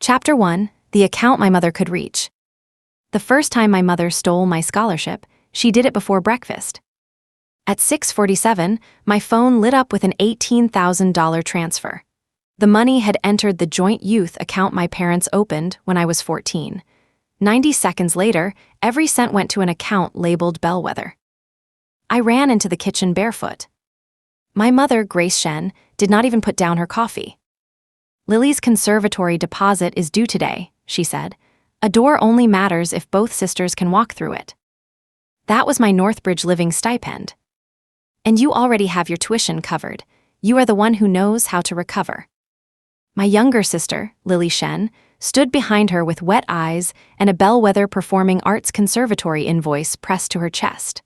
Chapter 1: The Account My Mother Could Reach. The first time my mother stole my scholarship, she did it before breakfast. At 6:47, my phone lit up with an $18,000 transfer. The money had entered the joint youth account my parents opened when I was 14. 90 seconds later, every cent went to an account labeled Bellwether. I ran into the kitchen barefoot. My mother, Grace Shen, did not even put down her coffee. "Lily's conservatory deposit is due today," she said. "A door only matters if both sisters can walk through it." That was my Northbridge living stipend. "And you already have your tuition covered. You are the one who knows how to recover." My younger sister, Lily Shen, stood behind her with wet eyes and a Bellwether Performing Arts Conservatory invoice pressed to her chest.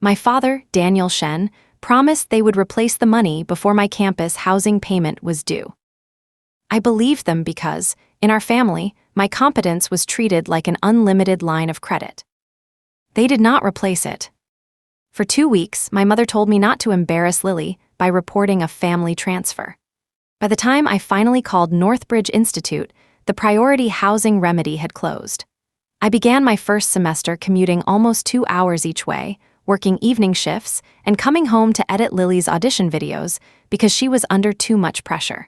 My father, Daniel Shen, promised they would replace the money before my campus housing payment was due. I believed them because, in our family, my competence was treated like an unlimited line of credit. They did not replace it. For 2 weeks, my mother told me not to embarrass Lily by reporting a family transfer. By the time I finally called Northbridge Institute, the priority housing remedy had closed. I began my first semester commuting almost 2 hours each way, working evening shifts, and coming home to edit Lily's audition videos because she was under too much pressure.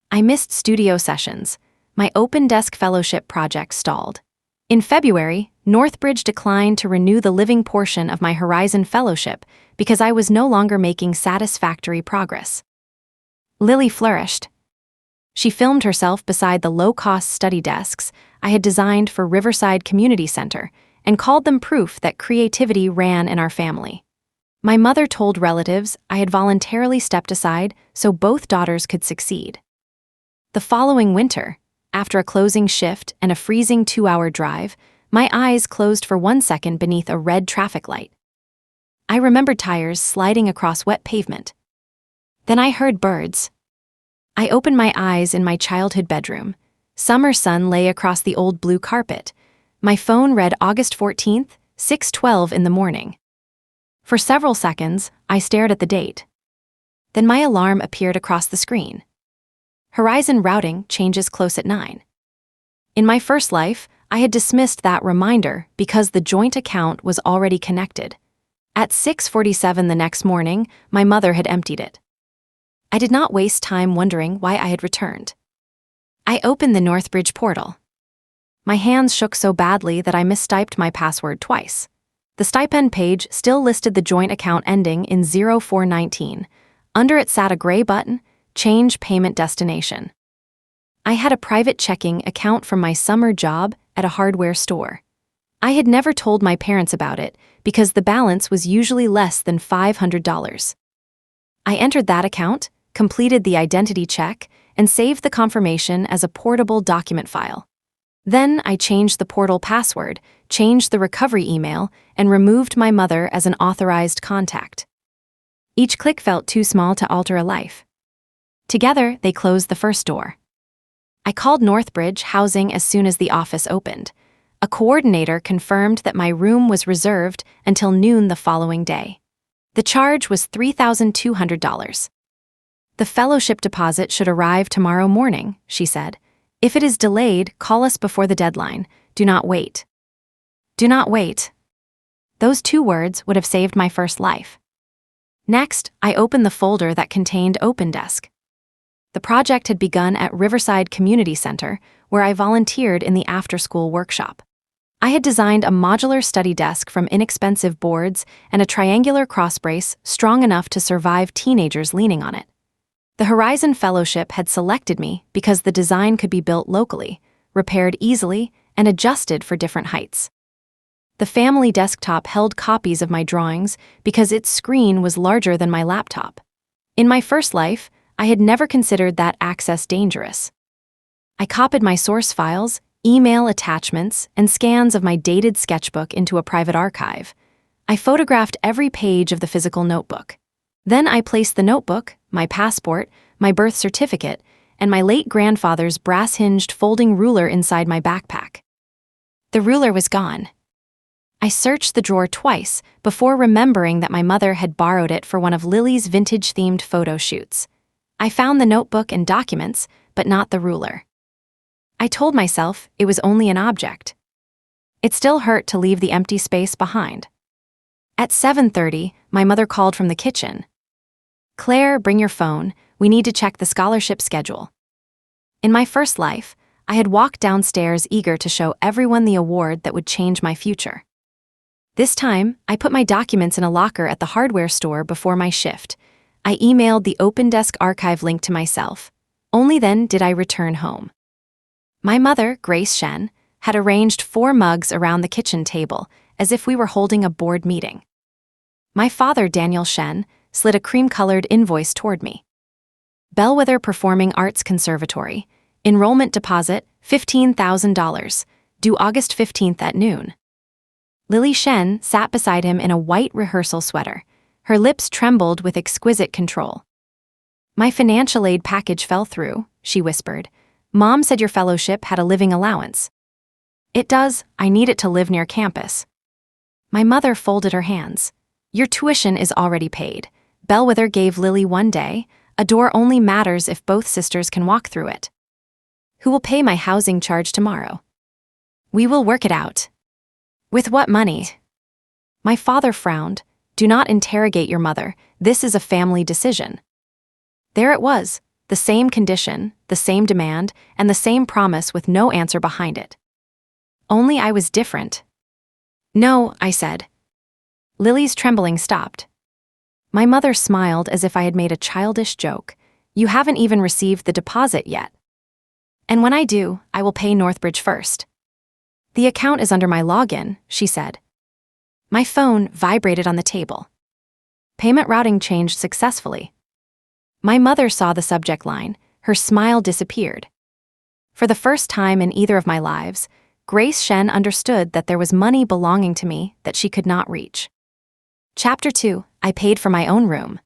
I missed studio sessions. My open desk fellowship project stalled. In February, Northbridge declined to renew the living portion of my Horizon Fellowship because I was no longer making satisfactory progress. Lily flourished. She filmed herself beside the low-cost study desks I had designed for Riverside Community Center and called them proof that creativity ran in our family. My mother told relatives I had voluntarily stepped aside so both daughters could succeed. The following winter, after a closing shift and a freezing 2-hour drive, my eyes closed for 1 second beneath a red traffic light. I remembered tires sliding across wet pavement. Then I heard birds. I opened my eyes in my childhood bedroom. Summer sun lay across the old blue carpet. My phone read August 14th, 6:12 in the morning. For several seconds, I stared at the date. Then my alarm appeared across the screen. Horizon routing changes close at 9. In my first life, I had dismissed that reminder because the joint account was already connected. At 6:47 the next morning, my mother had emptied it. I did not waste time wondering why I had returned. I opened the Northbridge portal. My hands shook so badly that I mistyped my password twice. The stipend page still listed the joint account ending in 0419. Under it sat a gray button, Change Payment Destination. I had a private checking account from my summer job at a hardware store. I had never told my parents about it because the balance was usually less than $500. I entered that account, completed the identity check, and saved the confirmation as a portable document file. Then I changed the portal password, changed the recovery email, and removed my mother as an authorized contact. Each click felt too small to alter a life. Together, they closed the first door. I called Northbridge Housing as soon as the office opened. A coordinator confirmed that my room was reserved until noon the following day. The charge was $3,200. "The fellowship deposit should arrive tomorrow morning," she said. "If it is delayed, call us before the deadline. Do not wait." Do not wait. Those 2 words would have saved my first life. Next, I opened the folder that contained OpenDesk. The project had begun at Riverside Community Center, where I volunteered in the after-school workshop. I had designed a modular study desk from inexpensive boards and a triangular crossbrace strong enough to survive teenagers leaning on it. The Horizon Fellowship had selected me because the design could be built locally, repaired easily, and adjusted for different heights. The family desktop held copies of my drawings because its screen was larger than my laptop. In my first life, I had never considered that access dangerous. I copied my source files, email attachments, and scans of my dated sketchbook into a private archive. I photographed every page of the physical notebook. Then I placed the notebook, my passport, my birth certificate, and my late grandfather's brass-hinged folding ruler inside my backpack. The ruler was gone. I searched the drawer twice before remembering that my mother had borrowed it for one of Lily's vintage-themed photo shoots. I found the notebook and documents, but not the ruler. I I told myself it was only an object. It still hurt to leave the empty space behind. At 7:30, my mother called from the kitchen. "Claire, bring your phone. We need to check the scholarship schedule." In my first life, I had walked downstairs eager to show everyone the award that would change my future. This time, I put my documents in a locker at the hardware store before my shift. I emailed the Open Desk archive link to myself. Only then did I return home. My mother, Shen, had arranged 4 mugs around the kitchen table, as if we were holding a board meeting. My father, Shen, slid a cream-colored invoice toward me. Bellwether Performing Arts Conservatory, enrollment deposit, $15,000, due August 15th at noon. Shen sat beside him in a white rehearsal sweater. Her lips trembled with exquisite control. "My financial aid package fell through," she whispered. "Mom said your fellowship had a living allowance." "It does. I need it to live near campus." My mother folded her hands. "Your tuition is already paid. Bellwether gave Lily 1 day. A door only matters if both sisters can walk through it." "Who will pay my housing charge tomorrow?" "We will work it out." "With what money?" My father frowned. "Do not interrogate your mother. This is a family decision." There it was, the same condition, the same demand, and the same promise with no answer behind it. Only I was different. "No," I said. Lily's trembling stopped. My mother smiled as if I had made a childish joke. "You haven't even received the deposit yet." "And when I do, I will pay Northbridge first." "The account is under my login," she said. My phone vibrated on the table. "Payment routing changed successfully." My mother saw the subject line. Her smile disappeared. For the first time in either of my lives, Shen understood that there was money belonging to me that she could not reach. Chapter 2. I paid for my own room.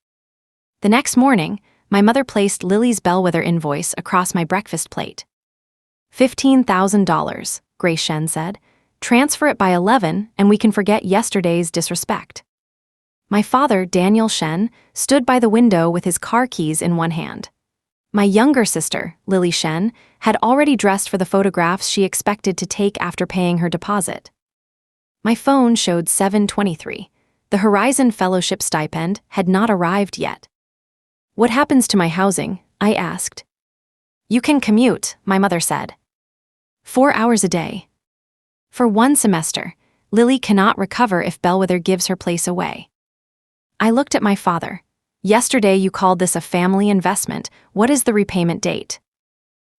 The next morning, my mother placed Lily's Bellwether invoice across my breakfast plate. $15,000, Shen said. "Transfer it by 11 and we can forget yesterday's disrespect." My father, Shen, stood by the window with his car keys in one hand. My younger sister, Shen, had already dressed for the photographs she expected to take after paying her deposit. My phone showed 7:23. The Horizon Fellowship stipend had not arrived yet. "What happens to my housing?" I asked. "You can commute," my mother said. 4 hours a day. For 1 semester, Lily cannot recover if Bellwether gives her place away. I looked at my father. "Yesterday you called this a family investment. What is the repayment date?"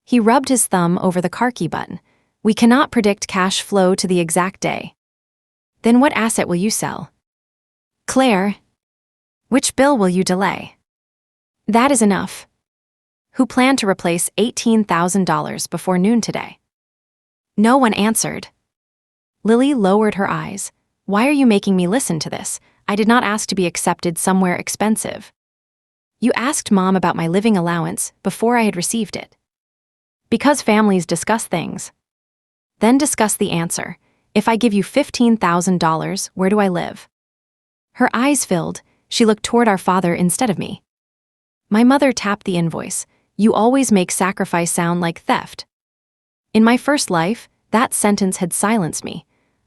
He rubbed his thumb over the car key button. "We cannot predict cash flow to the exact day." "Then what asset will you sell?" "Claire." "Which bill will you delay?" "That is enough." "Who planned to replace $18,000 before noon today?" No one answered. Lily lowered her eyes. "Why are you making me listen to this? I did not ask to be accepted somewhere expensive." "You asked Mom about my living allowance before I had received it." "Because families discuss things." "Then discuss the answer. If I give you $15,000, where do I live?" Her eyes filled. She looked toward our father instead of me. My mother tapped the invoice. "You always make sacrifice sound like theft." In my first life, that sentence had silenced me.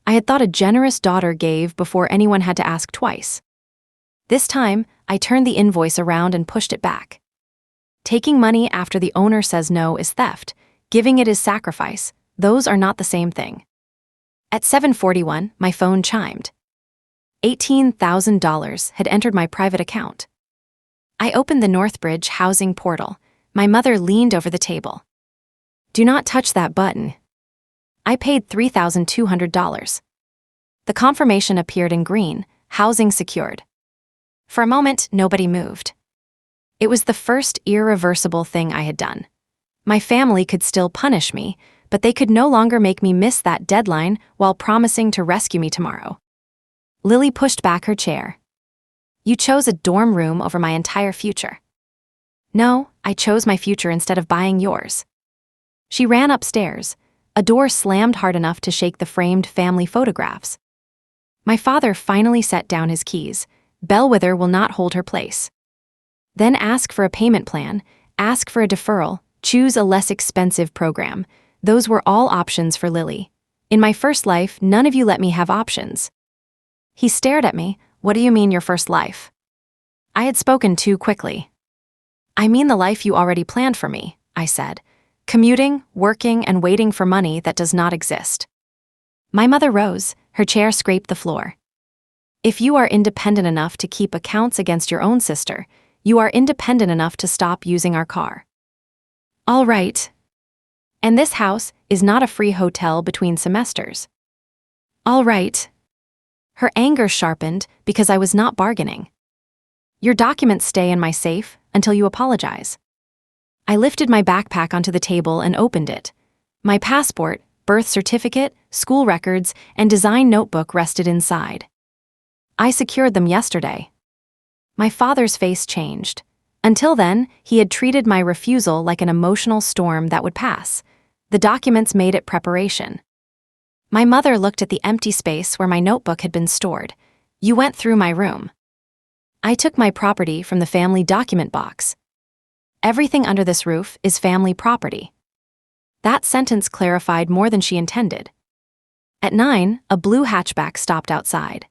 I had thought a generous daughter gave before anyone had to ask twice. This time, I turned the invoice around and pushed it back. Taking money after the owner says no is theft. Giving it is sacrifice. Those are not the same thing. At 7:41, my phone chimed. $18,000 had entered my private account. I opened the Northbridge housing portal. My mother leaned over the table. "Do not touch that button." I paid $3,200. The confirmation appeared in green, housing secured. For a moment, nobody moved. It was the first irreversible thing I had done. My family could still punish me, but they could no longer make me miss that deadline while promising to rescue me tomorrow. Lily pushed back her chair. "You chose a dorm room over my entire future." "No, I chose my future instead of buying yours." She ran upstairs. A door slammed hard enough to shake the framed family photographs. My father finally set down his keys. "Bellwether will not hold her place." "Then ask for a payment plan, ask for a deferral, choose a less expensive program. Those were all options for Lily. In my first life, none of you let me have options. He stared at me. What do you mean your first life? I had spoken too quickly. I mean the life you already planned for me, I said. Commuting, working, and waiting for money that does not exist. My mother rose, her chair scraped the floor. If you are independent enough to keep accounts against your own sister, you are independent enough to stop using our car. All right. And this house is not a free hotel between semesters. All right. Her anger sharpened because I was not bargaining. Your documents stay in my safe until you apologize. I lifted my backpack onto the table and opened it. My passport, birth certificate, school records, and design notebook rested inside. I secured them yesterday. My father's face changed. Until then, he had treated my refusal like an emotional storm that would pass. The documents made it preparation. My mother looked at the empty space where my notebook had been stored. You went through my room. I took my property from the family document box. Everything under this roof is family property. That sentence clarified more than she intended. At 9, a blue hatchback stopped outside.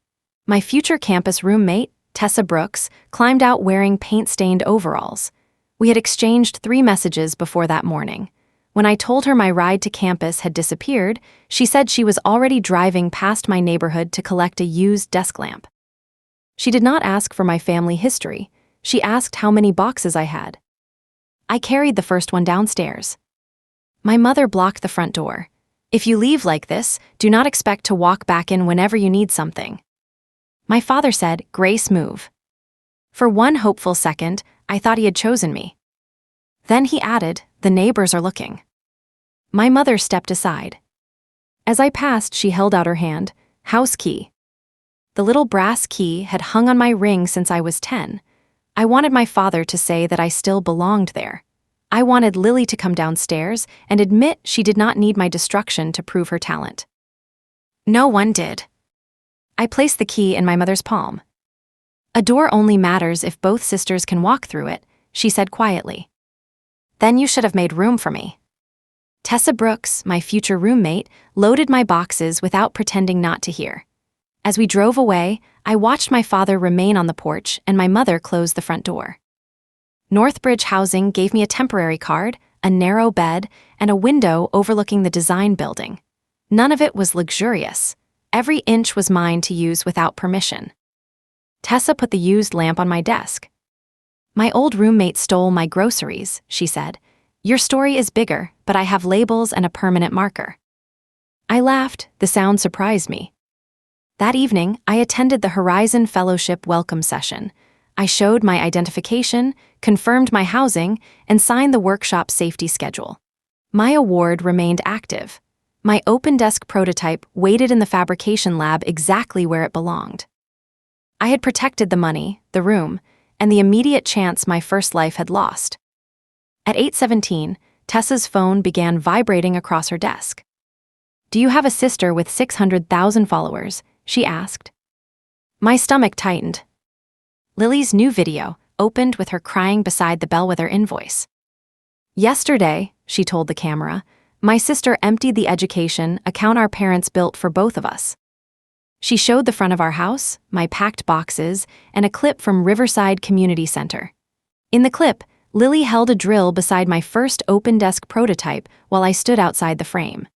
My future campus roommate, Tessa Brooks, climbed out wearing paint-stained overalls. We had exchanged 3 messages before that morning. When I told her my ride to campus had disappeared, she said she was already driving past my neighborhood to collect a used desk lamp. She did not ask for my family history. She asked how many boxes I had. I carried the first one downstairs. My mother blocked the front door. If you leave like this, do not expect to walk back in whenever you need something. My father said, Grace, move. For one hopeful second, I thought he had chosen me. Then he added, the neighbors are looking. My mother stepped aside. As I passed, she held out her hand, house key. The little brass key had hung on my ring since I was 10. I wanted my father to say that I still belonged there. I wanted Lily to come downstairs and admit she did not need my destruction to prove her talent. No one did. I placed the key in my mother's palm. A door only matters if both sisters can walk through it, she said quietly. Then you should have made room for me. Tessa Brooks, my future roommate, loaded my boxes without pretending not to hear. As we drove away, I watched my father remain on the porch and my mother close the front door. Northbridge Housing gave me a temporary card, a narrow bed, and a window overlooking the design building. None of it was luxurious. Every inch was mine to use without permission. Tessa put the used lamp on my desk. My old roommate stole my groceries, she said. Your story is bigger, but I have labels and a permanent marker. I laughed. The sound surprised me. That evening, I attended the Horizon Fellowship welcome session. I showed my identification, confirmed my housing, and signed the workshop safety schedule. My award remained active. My open desk prototype waited in the fabrication lab exactly where it belonged. I had protected the money, the room, and the immediate chance my first life had lost. At 8:17, Tessa's phone began vibrating across her desk. Do you have a sister with 600,000 followers? She asked. My stomach tightened. Lily's new video opened with her crying beside the bellwether invoice. Yesterday, she told the camera, my sister emptied the education account our parents built for both of us. She showed the front of our house, my packed boxes, and a clip from Riverside Community Center. In the clip, Lily held a drill beside my first open desk prototype while I stood outside the frame.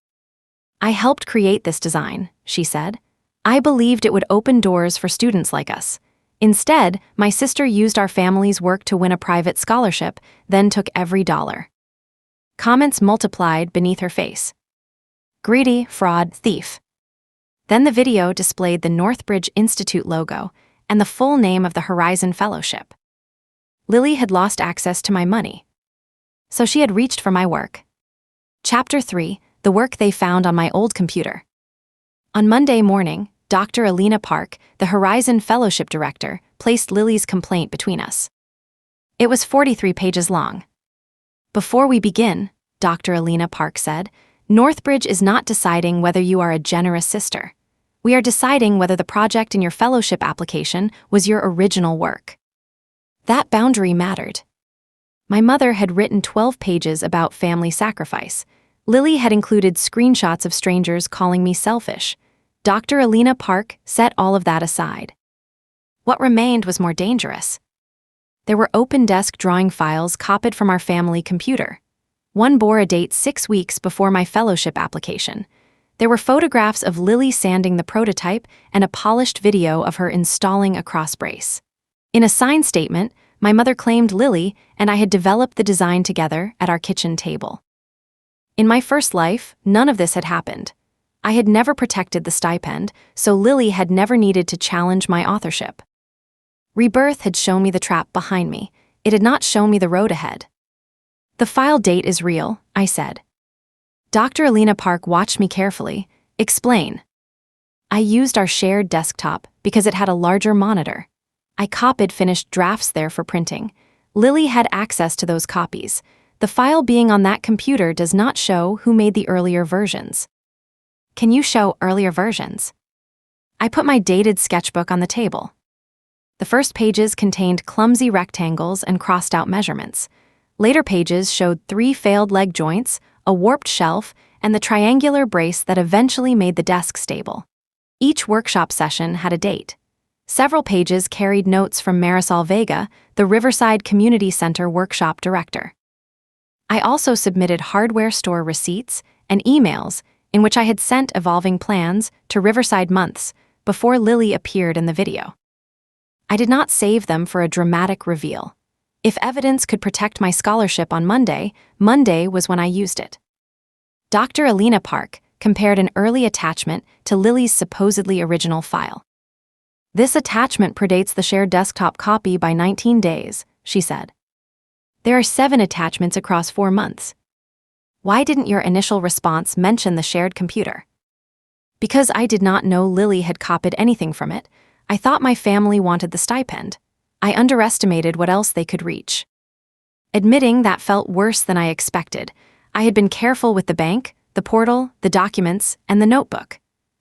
I helped create this design, she said. I believed it would open doors for students like us. Instead, my sister used our family's work to win a private scholarship, then took every dollar. Comments multiplied beneath her face. Greedy, fraud, thief. Then the video displayed the Northbridge Institute logo and the full name of the Horizon Fellowship. Lily had lost access to my money. So she had reached for my work. Chapter 3, the work they found on my old computer. On Monday morning, Dr. Alina Park, the Horizon Fellowship Director, placed Lily's complaint between us. It was 43 pages long. Before we begin, Dr. Alina Park said, Northbridge is not deciding whether you are a generous sister. We are deciding whether the project in your fellowship application was your original work. That boundary mattered. My mother had written 12 pages about family sacrifice. Lily had included screenshots of strangers calling me selfish. Dr. Alina Park set all of that aside. What remained was more dangerous. There were open desk drawing files copied from our family computer. One bore a date 6 weeks before my fellowship application. There were photographs of Lily sanding the prototype and a polished video of her installing a crossbrace. In a signed statement, my mother claimed Lily and I had developed the design together at our kitchen table. In my first life, none of this had happened. I had never protected the stipend, so Lily had never needed to challenge my authorship. Rebirth had shown me the trap behind me. It had not shown me the road ahead. The file date is real, I said. Dr. Alina Park watched me carefully. Explain. I used our shared desktop because it had a larger monitor. I copied finished drafts there for printing. Lily had access to those copies. The file being on that computer does not show who made the earlier versions. Can you show earlier versions? I put my dated sketchbook on the table. The first pages contained clumsy rectangles and crossed-out measurements. Later pages showed 3 failed leg joints, a warped shelf, and the triangular brace that eventually made the desk stable. Each workshop session had a date. Several pages carried notes from Marisol Vega, the Riverside Community Center workshop director. I also submitted hardware store receipts and emails in which I had sent evolving plans to Riverside Months before Lily appeared in the video. I did not save them for a dramatic reveal. If evidence could protect my scholarship on Monday, Monday was when I used it. Dr. Alina Park compared an early attachment to Lily's supposedly original file. This attachment predates the shared desktop copy by 19 days, she said. There are 7 attachments across 4 months. Why didn't your initial response mention the shared computer? Because I did not know Lily had copied anything from it, I thought my family wanted the stipend. I underestimated what else they could reach. Admitting that felt worse than I expected. I had been careful with the bank, the portal, the documents, and the notebook.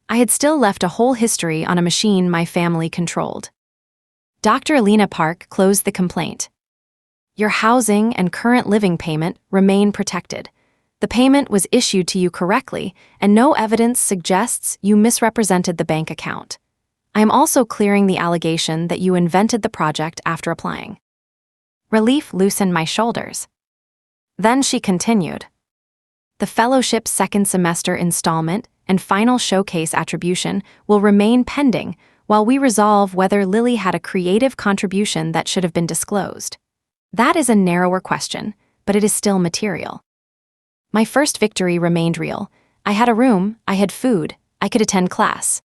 I had still left a whole history on a machine my family controlled. Dr. Alina Park closed the complaint. Your housing and current living payment remain protected. The payment was issued to you correctly, and no evidence suggests you misrepresented the bank account. I am also clearing the allegation that you invented the project after applying. Relief loosened my shoulders. Then she continued. The fellowship's second semester installment and final showcase attribution will remain pending while we resolve whether Lily had a creative contribution that should have been disclosed. That is a narrower question, but it is still material. My first victory remained real. I had a room, I had food, I could attend class.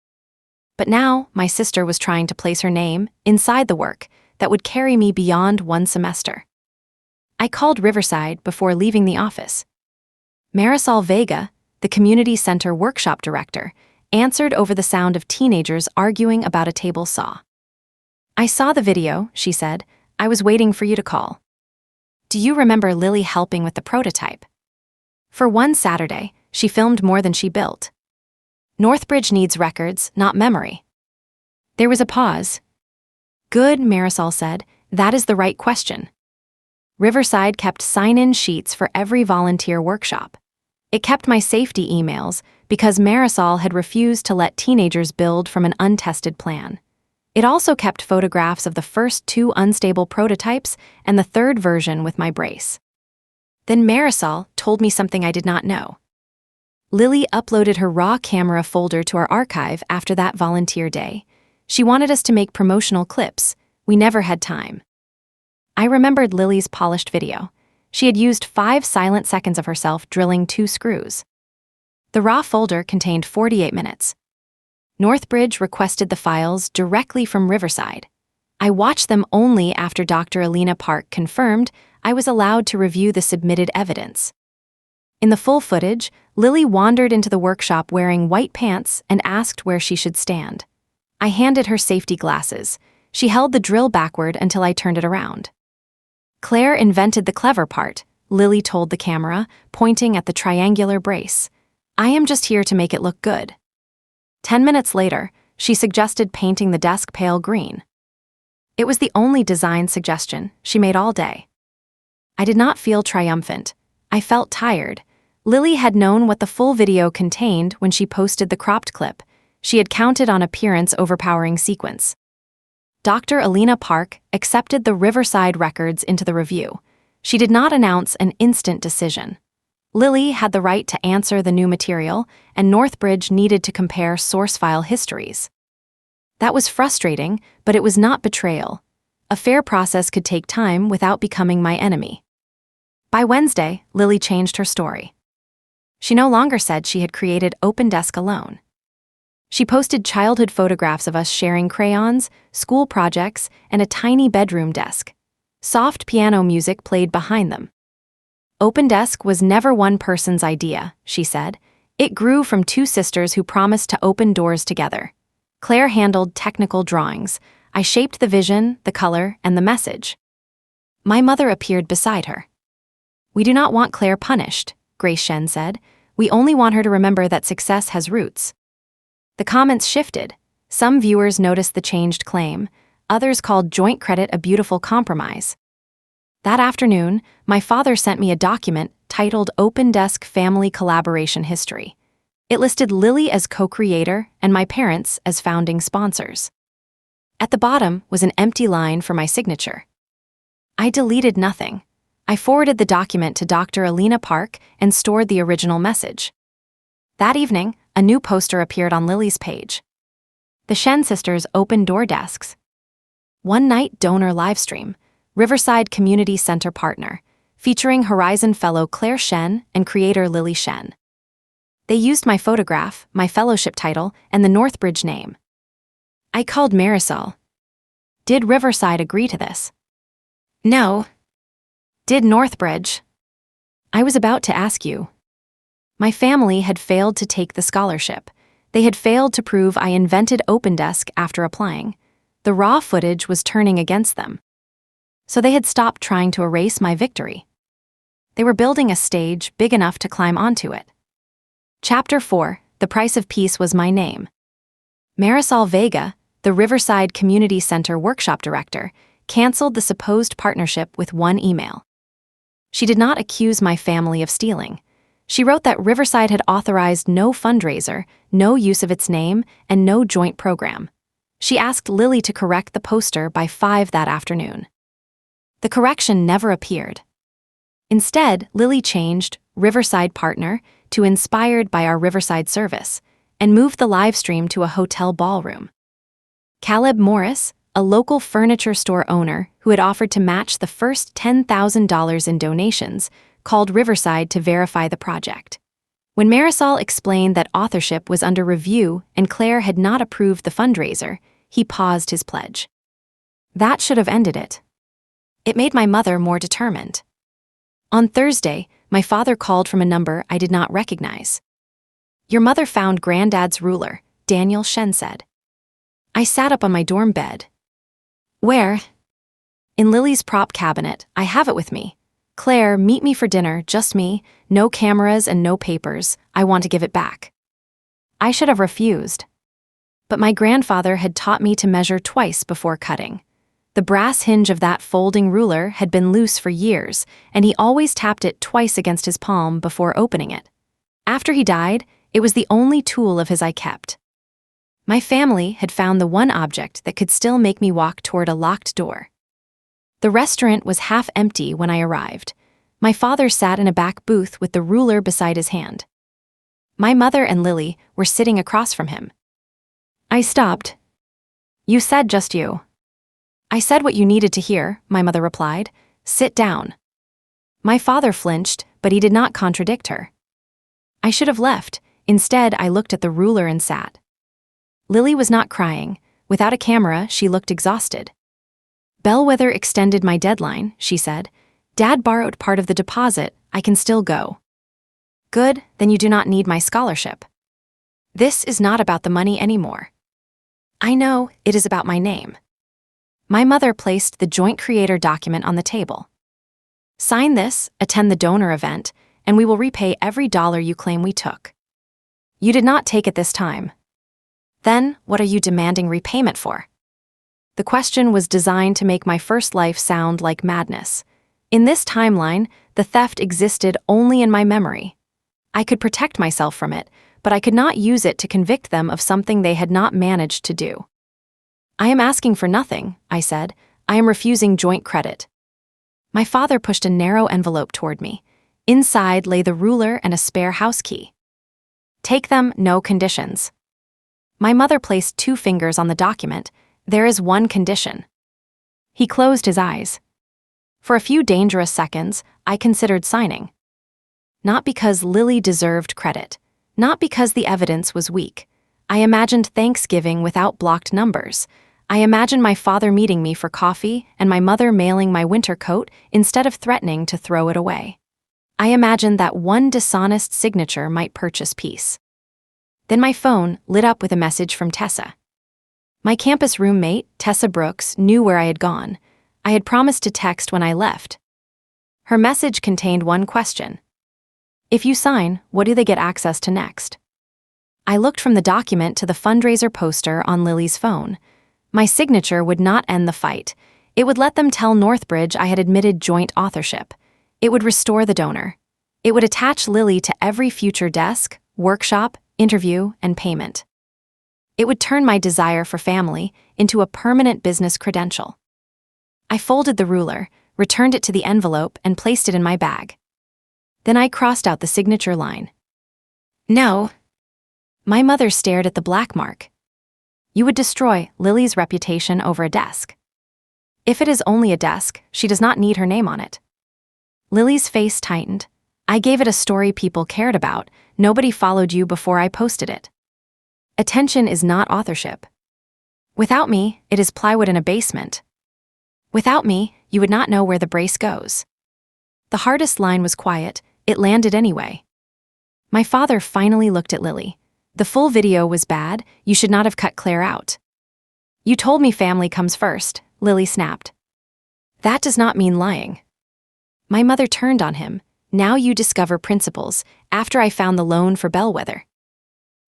But now, my sister was trying to place her name inside the work that would carry me beyond 1 semester. I called Riverside before leaving the office. Marisol Vega, the community center workshop director, answered over the sound of teenagers arguing about a table saw. I saw the video, she said. I was waiting for you to call. Do you remember Lily helping with the prototype? For one Saturday, she filmed more than she built. Northbridge needs records, not memory. There was a pause. Good, Marisol said. That is the right question. Riverside kept sign-in sheets for every volunteer workshop. It kept my safety emails because Marisol had refused to let teenagers build from an untested plan. It also kept photographs of the first 2 unstable prototypes and the 3rd version with my brace. Then Marisol told me something I did not know. Lily uploaded her raw camera folder to our archive after that volunteer day. She wanted us to make promotional clips. We never had time. I remembered Lily's polished video. She had used 5 silent seconds of herself drilling 2 screws. The raw folder contained 48 minutes. Northbridge requested the files directly from Riverside. I watched them only after Dr. Alina Park confirmed I was allowed to review the submitted evidence. In the full footage, Lily wandered into the workshop wearing white pants and asked where she should stand. I handed her safety glasses. She held the drill backward until I turned it around. Claire invented the clever part, Lily told the camera, pointing at the triangular brace. I am just here to make it look good. 10 minutes later, she suggested painting the desk pale green. It was the only design suggestion she made all day. I did not feel triumphant. I felt tired. Lily had known what the full video contained when she posted the cropped clip. She had counted on appearance overpowering sequence. Dr. Alina Park accepted the Riverside records into the review. She did not announce an instant decision. Lily had the right to answer the new material, and Northbridge needed to compare source file histories. That was frustrating, but it was not betrayal. A fair process could take time without becoming my enemy. By Wednesday, Lily changed her story. She no longer said she had created Open Desk alone. She posted childhood photographs of us sharing crayons, school projects, and a tiny bedroom desk. Soft piano music played behind them. Open Desk was never one person's idea, she said. It grew from two sisters who promised to open doors together. Claire handled technical drawings. I shaped the vision, the color, and the message. My mother appeared beside her. "We do not want Claire punished," Grace Shen said. "We only want her to remember that success has roots." The comments shifted. Some viewers noticed the changed claim. Others called joint credit a beautiful compromise. That afternoon, my father sent me a document titled Open Desk Family Collaboration History. It listed Lily as co-creator and my parents as founding sponsors. At the bottom was an empty line for my signature. I deleted nothing. I forwarded the document to Dr. Alina Park and stored the original message. That evening, a new poster appeared on Lily's page. The Shen sisters open door desks. One night donor livestream, Riverside Community Center partner, featuring Horizon Fellow Claire Shen and creator Lily Shen. They used my photograph, my fellowship title, and the Northbridge name. I called Marisol. Did Riverside agree to this? No. Did Northbridge? I was about to ask you. My family had failed to take the scholarship. They had failed to prove I invented Open Desk after applying. The raw footage was turning against them. So they had stopped trying to erase my victory. They were building a stage big enough to climb onto it. Chapter 4, The Price of Peace was my name. Marisol Vega, the Riverside Community Center workshop director, canceled the supposed partnership with one email. She did not accuse my family of stealing. She wrote that Riverside had authorized no fundraiser, no use of its name, and no joint program. She asked Lily to correct the poster by 5 that afternoon. The correction never appeared. Instead, Lily changed Riverside Partner to Inspired by Our Riverside Service and moved the live stream to a hotel ballroom. Caleb Morris, a local furniture store owner who had offered to match the first $10,000 in donations, called Riverside to verify the project. When Marisol explained that authorship was under review and Claire had not approved the fundraiser, he paused his pledge. That should have ended it. It made my mother more determined. On Thursday, my father called from a number I did not recognize. "Your mother found Granddad's ruler," Daniel Shen said. I sat up on my dorm bed. "Where?" "In Lily's prop cabinet. I have it with me. Claire, meet me for dinner, just me, no cameras and no papers. I want to give it back." I should have refused. But my grandfather had taught me to measure twice before cutting. The brass hinge of that folding ruler had been loose for years, and he always tapped it twice against his palm before opening it. After he died, it was the only tool of his I kept. My family had found the one object that could still make me walk toward a locked door. The restaurant was half empty when I arrived. My father sat in a back booth with the ruler beside his hand. My mother and Lily were sitting across from him. I stopped. "You said just you." "I said what you needed to hear," my mother replied. "Sit down." My father flinched, but he did not contradict her. I should have left. Instead, I looked at the ruler and sat. Lily was not crying. Without a camera, she looked exhausted. "Bellwether extended my deadline," she said. "Dad borrowed part of the deposit. I can still go." "Good, then you do not need my scholarship." "This is not about the money anymore." "I know, it is about my name." My mother placed the joint creator document on the table. "Sign this, attend the donor event, and we will repay every dollar you claim we took." "You did not take it this time." "Then, what are you demanding repayment for?" The question was designed to make my first life sound like madness. In this timeline, the theft existed only in my memory. I could protect myself from it, but I could not use it to convict them of something they had not managed to do. I am asking for nothing, I said. I am refusing joint credit. My father pushed a narrow envelope toward me. Inside lay the ruler and a spare house key. Take them, no conditions. My mother placed 2 fingers on the document. There is one condition. He closed his eyes. For a few dangerous seconds, I considered signing. Not because Lily deserved credit. Not because the evidence was weak. I imagined Thanksgiving without blocked numbers. I imagined my father meeting me for coffee and my mother mailing my winter coat instead of threatening to throw it away. I imagined that one dishonest signature might purchase peace. Then my phone lit up with a message from Tessa. My campus roommate, Tessa Brooks, knew where I had gone. I had promised to text when I left. Her message contained one question. If you sign, what do they get access to next? I looked from the document to the fundraiser poster on Lily's phone. My signature would not end the fight. It would let them tell Northbridge I had admitted joint authorship. It would restore the donor. It would attach Lily to every future desk, workshop, interview, and payment. It would turn my desire for family into a permanent business credential. I folded the ruler, returned it to the envelope, and placed it in my bag. Then I crossed out the signature line. No. My mother stared at the black mark. You would destroy Lily's reputation over a desk. If it is only a desk, she does not need her name on it. Lily's face tightened. I gave it a story people cared about. Nobody followed you before I posted it. Attention is not authorship. Without me, it is plywood in a basement. Without me, you would not know where the brace goes. The hardest line was quiet. It landed anyway. My father finally looked at Lily. The full video was bad. You should not have cut Claire out. You told me family comes first, Lily snapped. That does not mean lying. My mother turned on him. Now you discover principles, after I found the loan for Bellwether.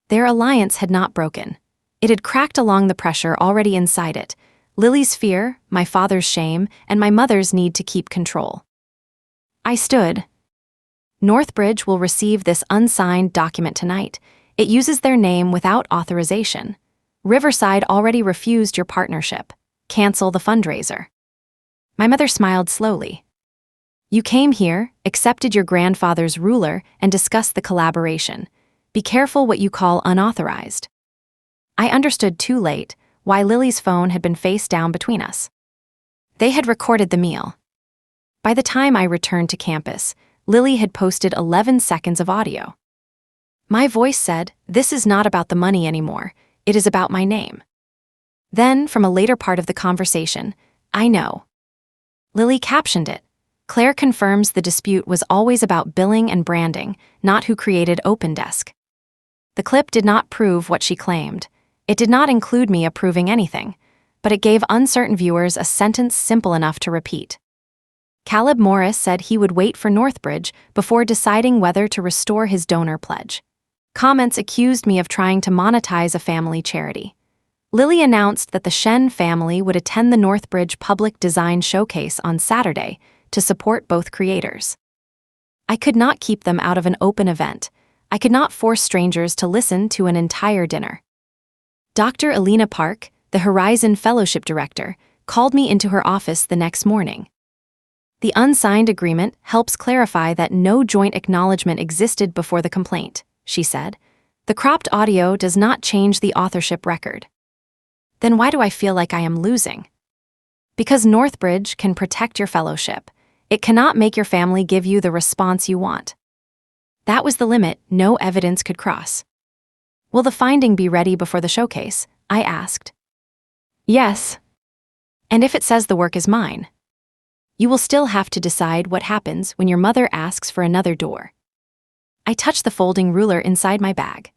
Their alliance had not broken. It had cracked along the pressure already inside it. Lily's fear, my father's shame, and my mother's need to keep control. I stood. Northbridge will receive this unsigned document tonight. It uses their name without authorization. Riverside already refused your partnership. Cancel the fundraiser. My mother smiled slowly. You came here, accepted your grandfather's ruler, and discussed the collaboration. Be careful what you call unauthorized. I understood too late why Lily's phone had been face down between us. They had recorded the meal. By the time I returned to campus, Lily had posted 11 seconds of audio. My voice said, "This is not about the money anymore. It is about my name." Then, from a later part of the conversation, "I know." Lily captioned it. Claire confirms the dispute was always about billing and branding, not who created OpenDesk. The clip did not prove what she claimed. It did not include me approving anything, but it gave uncertain viewers a sentence simple enough to repeat. Caleb Morris said he would wait for Northbridge before deciding whether to restore his donor pledge. Comments accused me of trying to monetize a family charity. Lily announced that the Shen family would attend the Northbridge Public Design Showcase on Saturday to support both creators. I could not keep them out of an open event. I could not force strangers to listen to an entire dinner. Dr. Alina Park, the Horizon Fellowship Director, called me into her office the next morning. The unsigned agreement helps clarify that no joint acknowledgement existed before the complaint, she said. The cropped audio does not change the authorship record. Then why do I feel like I am losing? Because Northbridge can protect your fellowship. It cannot make your family give you the response you want. That was the limit no evidence could cross. Will the finding be ready before the showcase? I asked. Yes. And if it says the work is mine? You will still have to decide what happens when your mother asks for another door. I touched the folding ruler inside my bag.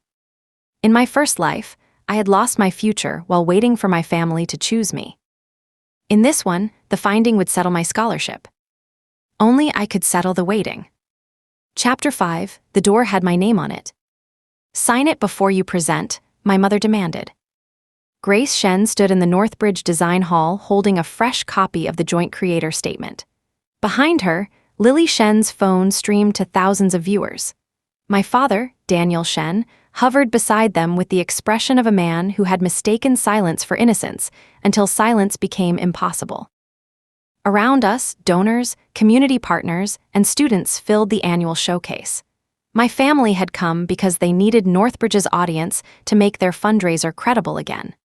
In my first life, I had lost my future while waiting for my family to choose me. In this one, the finding would settle my scholarship. Only I could settle the waiting. Chapter 5, the door had my name on it. Sign it before you present, my mother demanded. Grace Shen stood in the Northbridge Design Hall holding a fresh copy of the Joint Creator Statement. Behind her, Lily Shen's phone streamed to thousands of viewers. My father, Daniel Shen, hovered beside them with the expression of a man who had mistaken silence for innocence until silence became impossible. Around us, donors, community partners, and students filled the annual showcase. My family had come because they needed Northbridge's audience to make their fundraiser credible again.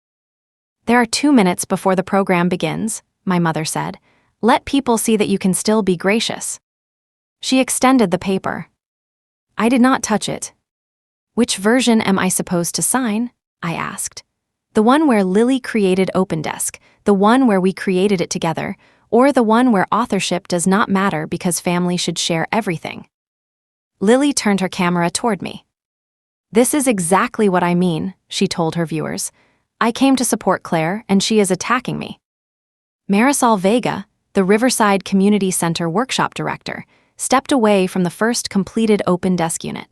"There are 2 minutes before the program begins," my mother said. "Let people see that you can still be gracious." She extended the paper. I did not touch it. "Which version am I supposed to sign?" I asked. "The one where Lily created OpenDesk, the one where we created it together, or the one where authorship does not matter because family should share everything?" Lily turned her camera toward me. "This is exactly what I mean," she told her viewers. "I came to support Claire, and she is attacking me." Marisol Vega, the Riverside Community Center workshop director, stepped away from the first completed OpenDesk unit.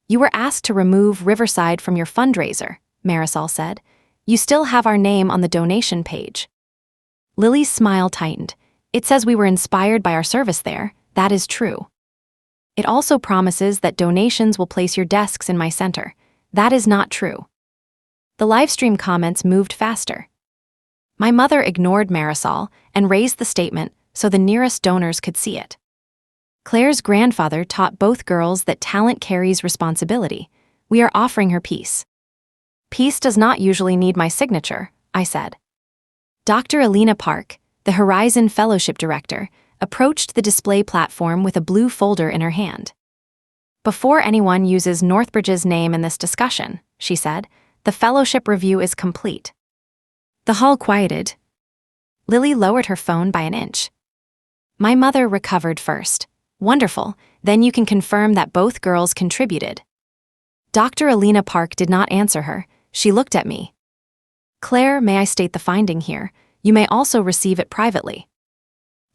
"You were asked to remove Riverside from your fundraiser," Marisol said. "You still have our name on the donation page." Lily's smile tightened. "It says we were inspired by our service there. That is true. It also promises that donations will place your desks in my center. That is not true." The livestream comments moved faster. My mother ignored Marisol and raised the statement so the nearest donors could see it. "Claire's grandfather taught both girls that talent carries responsibility. We are offering her peace." "Peace does not usually need my signature," I said. Dr. Alina Park, the Horizon Fellowship Director, approached the display platform with a blue folder in her hand. "Before anyone uses Northbridge's name in this discussion," she said, "the fellowship review is complete." The hall quieted. Lily lowered her phone by an inch. My mother recovered first. "Wonderful, then you can confirm that both girls contributed." Dr. Alina Park did not answer her. She looked at me. "Claire, may I state the finding here? You may also receive it privately."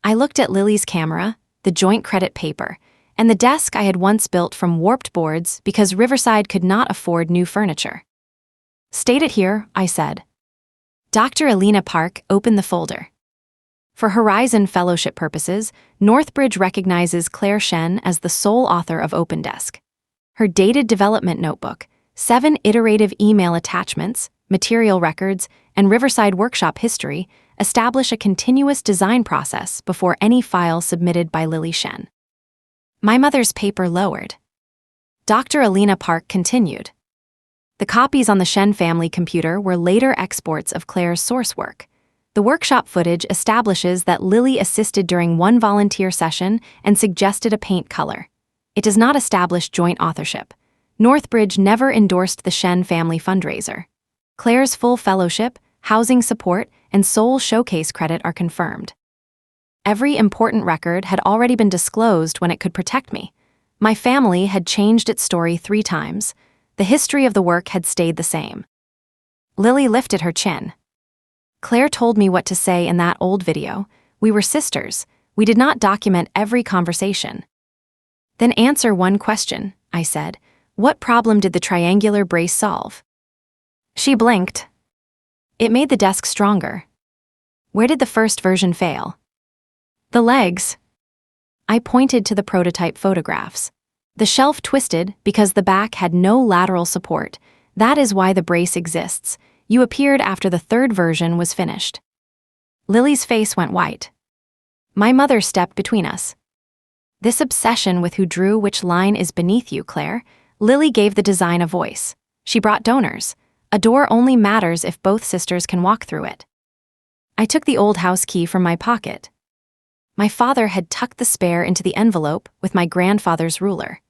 I looked at Lily's camera, the joint credit paper, and the desk I had once built from warped boards because Riverside could not afford new furniture. "State it here," I said. Dr. Alina Park opened the folder. "For Horizon Fellowship purposes, Northbridge recognizes Claire Shen as the sole author of OpenDesk. Her dated development notebook, 7 iterative email attachments, material records, and Riverside workshop history establish a continuous design process before any file submitted by Lily Shen." My mother's paper lowered. Dr. Alina Park continued. "The copies on the Shen family computer were later exports of Claire's source work. The workshop footage establishes that Lily assisted during one volunteer session and suggested a paint color. It does not establish joint authorship. Northbridge never endorsed the Shen family fundraiser. Claire's full fellowship, housing support, and sole showcase credit are confirmed. Every important record had already been disclosed when it could protect me. My family had changed its story 3 times. The history of the work had stayed the same." Lily lifted her chin. "Claire told me what to say in that old video. We were sisters. We did not document every conversation." "Then answer one question," I said. "What problem did the triangular brace solve?" She blinked. "It made the desk stronger." "Where did the first version fail?" "The legs." I pointed to the prototype photographs. "The shelf twisted because the back had no lateral support. That is why the brace exists. You appeared after the 3rd version was finished." Lily's face went white. My mother stepped between us. "This obsession with who drew which line is beneath you, Claire." Lily gave the design a voice. She brought donors. A door only matters if both sisters can walk through it. I took the old house key from my pocket. My father had tucked the spare into the envelope with my grandfather's ruler.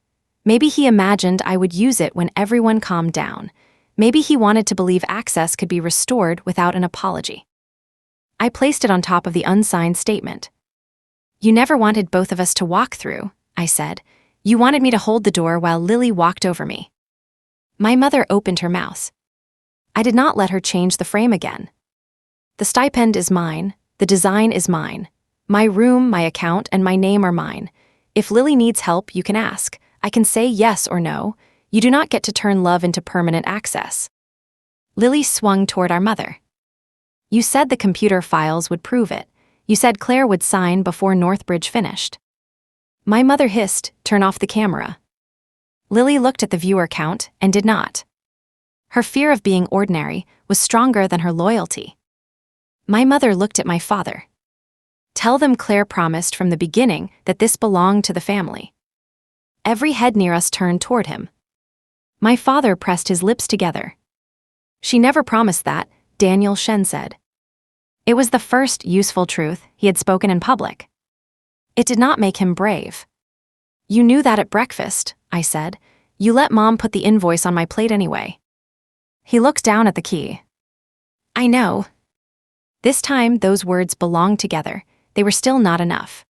Maybe he imagined I would use it when everyone calmed down. Maybe he wanted to believe access could be restored without an apology. I placed it on top of the unsigned statement. "You never wanted both of us to walk through," I said. "You wanted me to hold the door while Lily walked over me." My mother opened her mouth. I did not let her change the frame again. "The stipend is mine. The design is mine. My room, my account, and my name are mine. If Lily needs help, you can ask. I can say yes or no. You do not get to turn love into permanent access." Lily swung toward our mother. "You said the computer files would prove it. You said Claire would sign before Northbridge finished." My mother hissed, "Turn off the camera." Lily looked at the viewer count and did not. Her fear of being ordinary was stronger than her loyalty. My mother looked at my father. Tell them Claire promised from the beginning that this belonged to the family. Every head near us turned toward him. My father pressed his lips together. She never promised that, Daniel Shen said. It was the first useful truth he had spoken in public. It did not make him brave. You knew that at breakfast, I said. You let Mom put the invoice on my plate anyway. He looked down at the key. I know. This time those words belonged together. They were still not enough.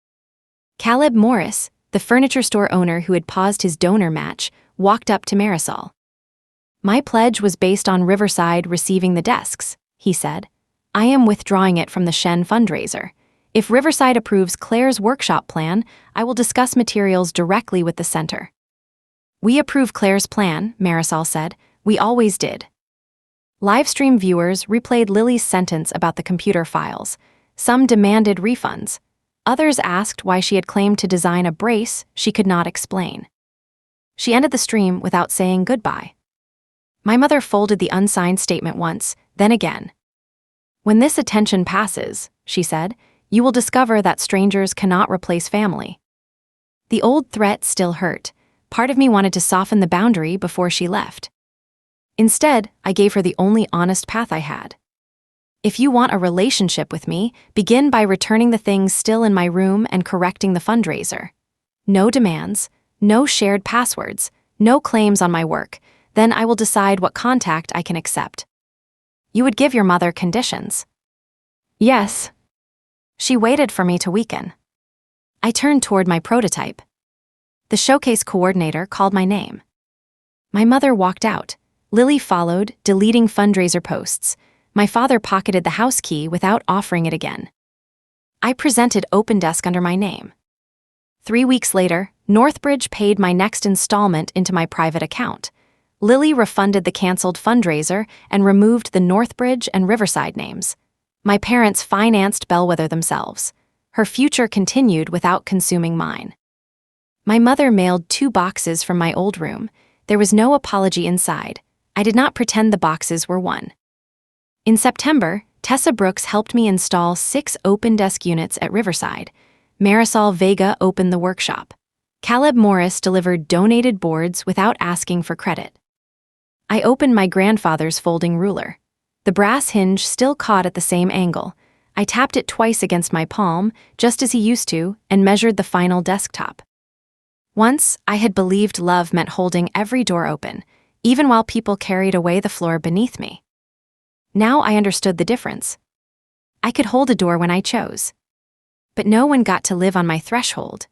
Caleb Morris, the furniture store owner who had paused his donor match, walked up to Marisol. My pledge was based on Riverside receiving the desks, he said. I am withdrawing it from the Shen fundraiser. If Riverside approves Claire's workshop plan, I will discuss materials directly with the center. We approve Claire's plan, Marisol said. We always did. Livestream viewers replayed Lily's sentence about the computer files. Some demanded refunds. Others asked why she had claimed to design a brace she could not explain. She ended the stream without saying goodbye. My mother folded the unsigned statement once, then again. When this attention passes, she said, you will discover that strangers cannot replace family. The old threat still hurt. Part of me wanted to soften the boundary before she left. Instead, I gave her the only honest path I had. If you want a relationship with me, begin by returning the things still in my room and correcting the fundraiser. No demands, no shared passwords, no claims on my work. Then I will decide what contact I can accept. You would give your mother conditions. Yes. She waited for me to weaken. I turned toward my prototype. The showcase coordinator called my name. My mother walked out. Lily followed, deleting fundraiser posts. My father pocketed the house key without offering it again. I presented OpenDesk under my name. 3 weeks later, Northbridge paid my next installment into my private account. Lily refunded the canceled fundraiser and removed the Northbridge and Riverside names. My parents financed Bellwether themselves. Her future continued without consuming mine. My mother mailed 2 boxes from my old room. There was no apology inside. I did not pretend the boxes were one. In September, Tessa Brooks helped me install 6 OpenDesk units at Riverside. Marisol Vega opened the workshop. Caleb Morris delivered donated boards without asking for credit. I opened my grandfather's folding ruler. The brass hinge still caught at the same angle. I tapped it twice against my palm, just as he used to, and measured the final desktop. Once, I had believed love meant holding every door open, even while people carried away the floor beneath me. Now I understood the difference. I could hold a door when I chose. But no one got to live on my threshold,